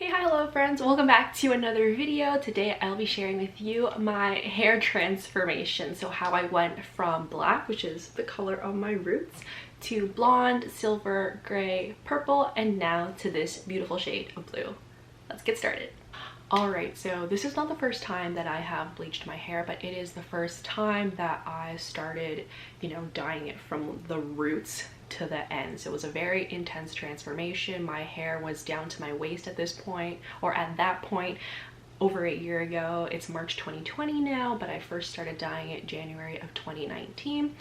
Hey, hi, hello friends, welcome back to another video. Today I'll be sharing with you my hair transformation. So how I went from black, which is the color of my roots, to blonde, silver, gray, purple, and now to this beautiful shade of blue. Let's get started. Alright, so this is not the first time that I have bleached my hair, but it is the first time that I started, dyeing it from the roots to the ends. It was a very intense transformation. My hair was down to my waist at this point, or at that point, over a year ago. It's March 2020 now, but I first started dyeing it January of 2019.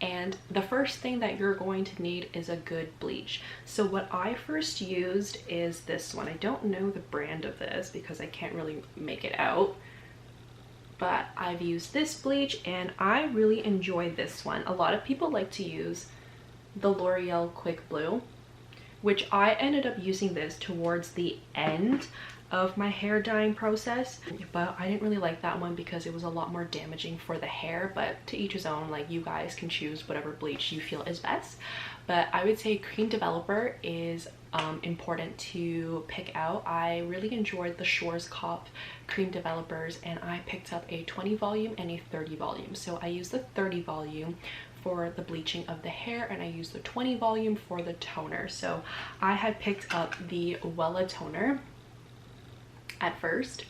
And the first thing that you're going to need is a good bleach. So what I first used is this one. I don't know the brand of this because I can't really make it out, but I've used this bleach and I really enjoy this one. A lot of people like to use the L'Oreal Quick Blue, which I ended up using this towards the end of my hair dyeing process, but I didn't really like that one because it was a lot more damaging for the hair. But to each his own, like, you guys can choose whatever bleach you feel is best. But I would say cream developer is important to pick out. I really enjoyed the Schwarzkopf cream developers, and I picked up a 20 volume and a 30 volume. So I used the 30 volume for the bleaching of the hair and I used the 20 volume for the toner. So I had picked up the Wella toner at first.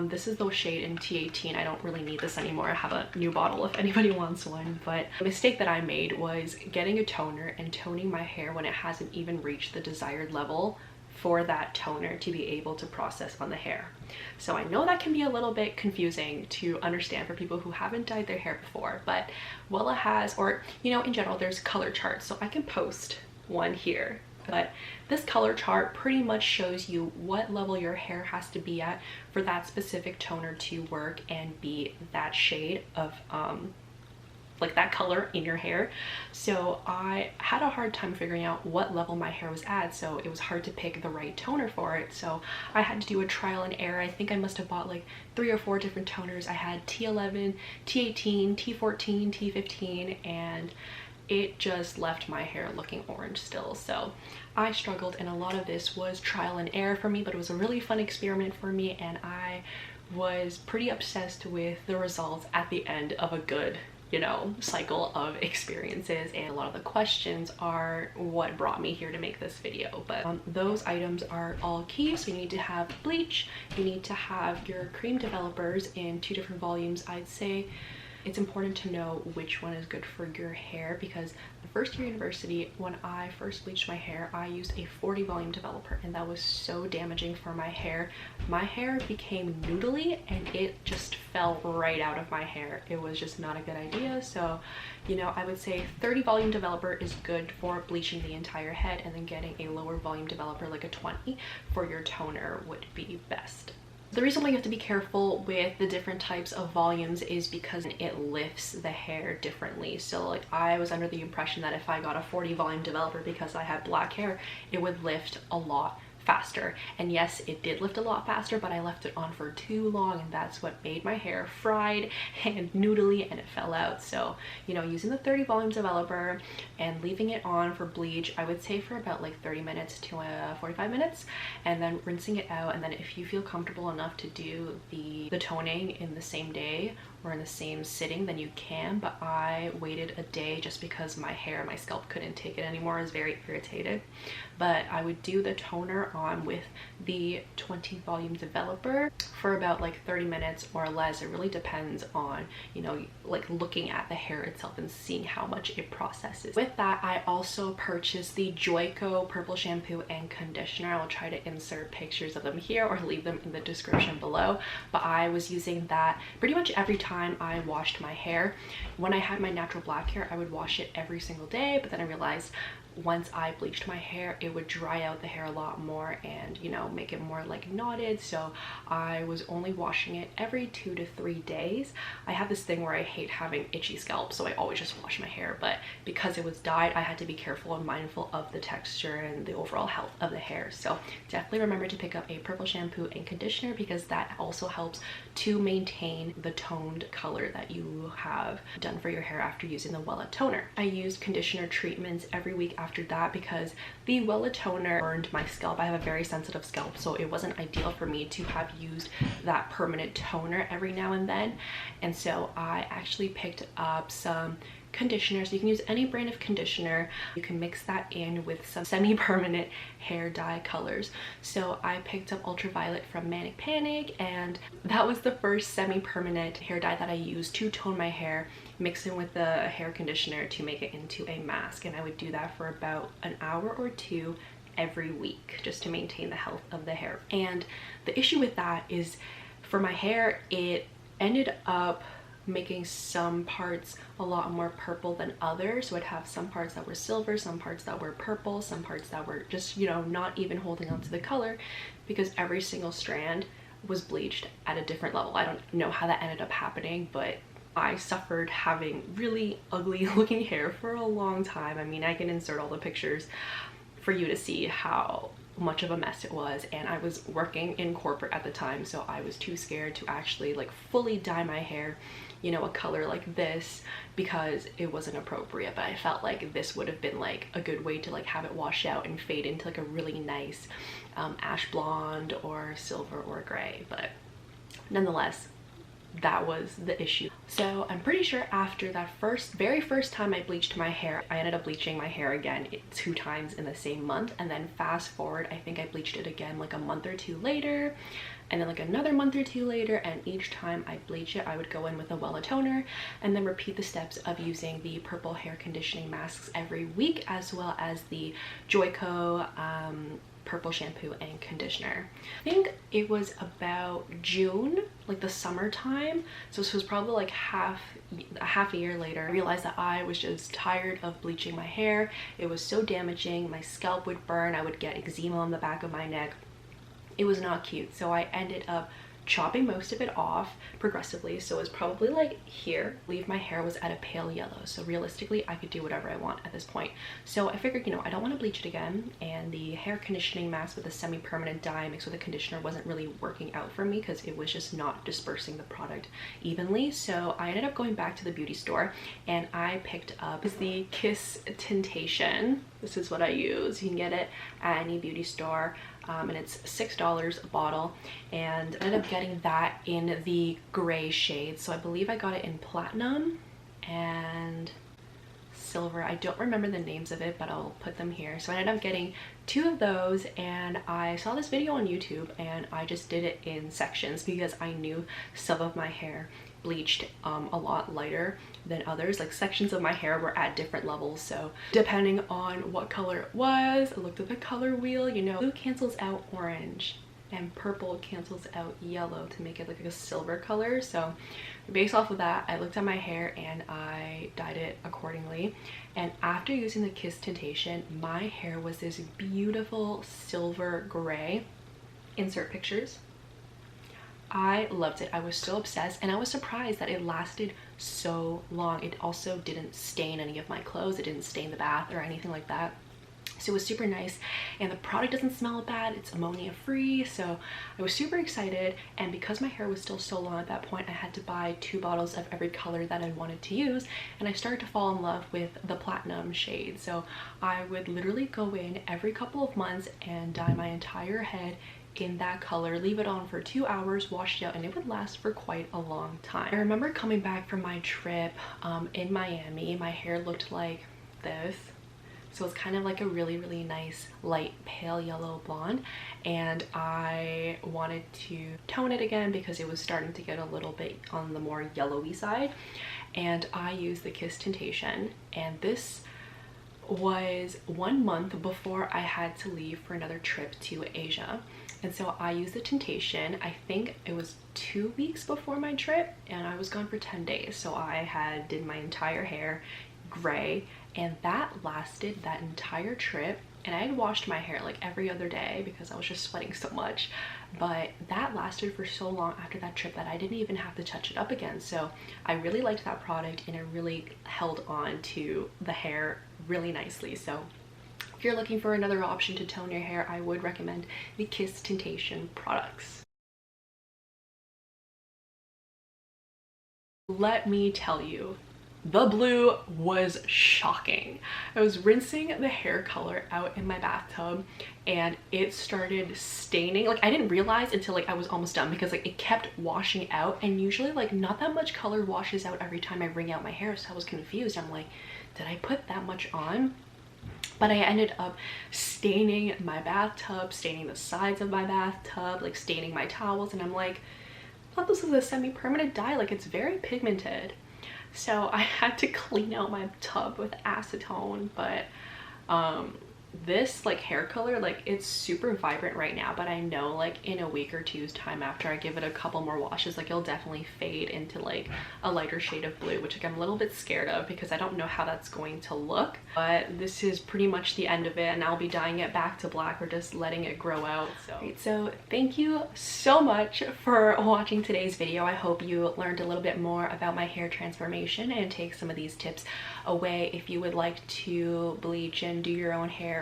This is the shade in T18. I don't really need this anymore. I have a new bottle if anybody wants one. But the mistake that I made was getting a toner and toning my hair when it hasn't even reached the desired level for that toner to be able to process on the hair. So I know that can be a little bit confusing to understand for people who haven't dyed their hair before, but Wella has, or in general, there's color charts. So I can post one here, but this color chart pretty much shows you what level your hair has to be at for that specific toner to work and be that shade of like that color in your hair. So I had a hard time figuring out what level my hair was at, so it was hard to pick the right toner for it. So I had to do a trial and error. I think I must have bought like 3 or 4 different toners. I had T11, T18, T14, T15, and it just left my hair looking orange still. So I struggled, and a lot of this was trial and error for me, but it was a really fun experiment for me, and I was pretty obsessed with the results at the end of a good cycle of experiences. And a lot of the questions are what brought me here to make this video. But those items are all key. So you need to have bleach, you need to have your cream developers in 2 different volumes. I'd say it's important to know which one is good for your hair, because the first year university, when I first bleached my hair, I used a 40 volume developer, and that was so damaging for my hair. My hair became noodly and it just fell right out of my hair. It was just not a good idea. So I would say 30 volume developer is good for bleaching the entire head, and then getting a lower volume developer like a 20 for your toner would be best. The reason why you have to be careful with the different types of volumes is because it lifts the hair differently. So like, I was under the impression that if I got a 40 volume developer because I had black hair, it would lift a lot faster. And yes, it did lift a lot faster, but I left it on for too long, and that's what made my hair fried and noodly, and it fell out. So using the 30 volume developer and leaving it on for bleach, I would say for about like 30 minutes to 45 minutes, and then rinsing it out. And then if you feel comfortable enough to do the toning in the same day or in the same sitting, then you can. But I waited a day just because my scalp couldn't take it anymore. I was very irritated. But I would do the toner on with the 20 volume developer for about like 30 minutes or less. It really depends on like looking at the hair itself and seeing how much it processes. With that, I also purchased the Joico purple shampoo and conditioner. I will try to insert pictures of them here or leave them in the description below. But I was using that pretty much every time I washed my hair. When I had my natural black hair, I would wash it every single day, but then I realized once I bleached my hair, it would dry out the hair a lot more and make it more like knotted. So I was only washing it every 2 to 3 days. I have this thing where I hate having itchy scalp, so I always just wash my hair, but because it was dyed, I had to be careful and mindful of the texture and the overall health of the hair. So definitely remember to pick up a purple shampoo and conditioner, because that also helps to maintain the toned color that you have done for your hair after using the Wella toner. I used conditioner treatments every week after after that because the Wella toner burned my scalp. I have a very sensitive scalp, so it wasn't ideal for me to have used that permanent toner every now and then. And so I actually picked up some conditioner. So you can use any brand of conditioner. You can mix that in with some semi-permanent hair dye colors. So I picked up Ultraviolet from Manic, and that was the first semi-permanent hair dye that I used to tone my hair, mix in with the hair conditioner to make it into a mask. And I would do that for about an hour or two every week just to maintain the health of the hair. And the issue with that is for my hair, it ended up making some parts a lot more purple than others. So I'd have some parts that were silver, some parts that were purple, some parts that were just, you know, not even holding on to the color, because every single strand was bleached at a different level. I don't know how that ended up happening, but I suffered having really ugly looking hair for a long time. I mean, I can insert all the pictures for you to see how much of a mess it was. And I was working in corporate at the time, so I was too scared to actually like fully dye my hair, you know, a color like this, because it wasn't appropriate. But I felt like this would have been like a good way to like have it wash out and fade into like a really nice ash blonde or silver or gray. But nonetheless, that was the issue. So I'm pretty sure after that very first time I bleached my hair, I ended up bleaching my hair again 2 times in the same month. And then fast forward, I think I bleached it again like a month or 2 later, and then like another month or 2 later. And each time I bleach it, I would go in with a Wella toner and then repeat the steps of using the purple hair conditioning masks every week, as well as the Joico purple shampoo and conditioner. I think it was about June, like the summertime, so this was probably like half a year later. I realized that I was just tired of bleaching my hair. It was so damaging. My scalp would burn. I would get eczema on the back of my neck. It was not cute. So I ended up chopping most of it off progressively. So it was probably like here. I believe my hair was at a pale yellow, so realistically I could do whatever I want at this point. So I figured, you know, I don't want to bleach it again, and the hair conditioning mask with a semi-permanent dye mixed with a conditioner wasn't really working out for me because it was just not dispersing the product evenly. So I ended up going back to the beauty store and I picked up the Kiss Tintation. This is what I use. You can get it at any beauty store. And it's $6 a bottle, and I ended up getting that in the gray shade. So I believe I got it in platinum and silver. I don't remember the names of it, but I'll put them here. So I ended up getting 2 of those, and I saw this video on YouTube and I just did it in sections because I knew some of my hair bleached a lot lighter than others. Like sections of my hair were at different levels, so depending on what color it was, I looked at the color wheel. You know, blue cancels out orange and purple cancels out yellow to make it like a silver color. So based off of that, I looked at my hair and I dyed it accordingly. And after using the Kiss Tintation, my hair was this beautiful silver gray. Insert pictures. I loved it. I was so obsessed, and I was surprised that it lasted so long. It also didn't stain any of my clothes. It didn't stain the bath or anything like that. So it was super nice, and the product doesn't smell bad. It's ammonia free, so I was super excited. And because my hair was still so long at that point, I had to buy 2 bottles of every color that I wanted to use, and I started to fall in love with the platinum shade. So I would literally go in every couple of months and dye my entire head in that color, leave it on for 2 hours, wash it out, and it would last for quite a long time. I remember coming back from my trip in Miami. My hair looked like this. So it's kind of like a really nice light pale yellow blonde, and I wanted to tone it again because it was starting to get a little bit on the more yellowy side. And I used the Kiss Tintation, and this was 1 month before I had to leave for another trip to Asia. And so I used the Tintation, I think it was 2 weeks before my trip, and I was gone for 10 days. So I did my entire hair gray, and that lasted that entire trip. And I had washed my hair like every other day because I was just sweating so much, but that lasted for so long after that trip that I didn't even have to touch it up again. So I really liked that product, and it really held on to the hair really nicely. So if you're looking for another option to tone your hair, I would recommend the Kiss Tintation products. Let me tell you, the blue was shocking. I was rinsing the hair color out in my bathtub and it started staining. Like I didn't realize until like I was almost done, because like it kept washing out, and usually like not that much color washes out every time I wring out my hair. So I was confused. I'm like, did I put that much on? But I ended up staining my bathtub, staining the sides of my bathtub, like staining my towels, and I'm like, I thought this was a semi-permanent dye, like it's very pigmented. So I had to clean out my tub with acetone, but this like hair color, like it's super vibrant right now, but I know like in a week or two's time, after I give it a couple more washes, like it'll definitely fade into like a lighter shade of blue, which like I'm a little bit scared of because I don't know how that's going to look. But this is pretty much the end of it, and I'll be dyeing it back to black or just letting it grow out. So thank you so much for watching today's video. I hope you learned a little bit more about my hair transformation and take some of these tips away if you would like to bleach and do your own hair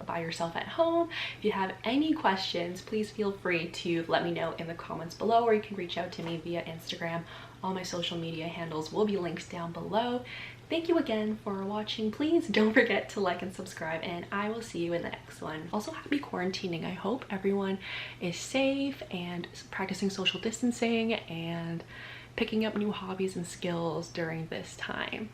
by yourself at home. If you have any questions, please feel free to let me know in the comments below, or you can reach out to me via Instagram. All my social media handles will be linked down below. Thank you again for watching. Please don't forget to like and subscribe, and I will see you in the next one. Also, happy quarantining. I hope everyone is safe and practicing social distancing and picking up new hobbies and skills during this time.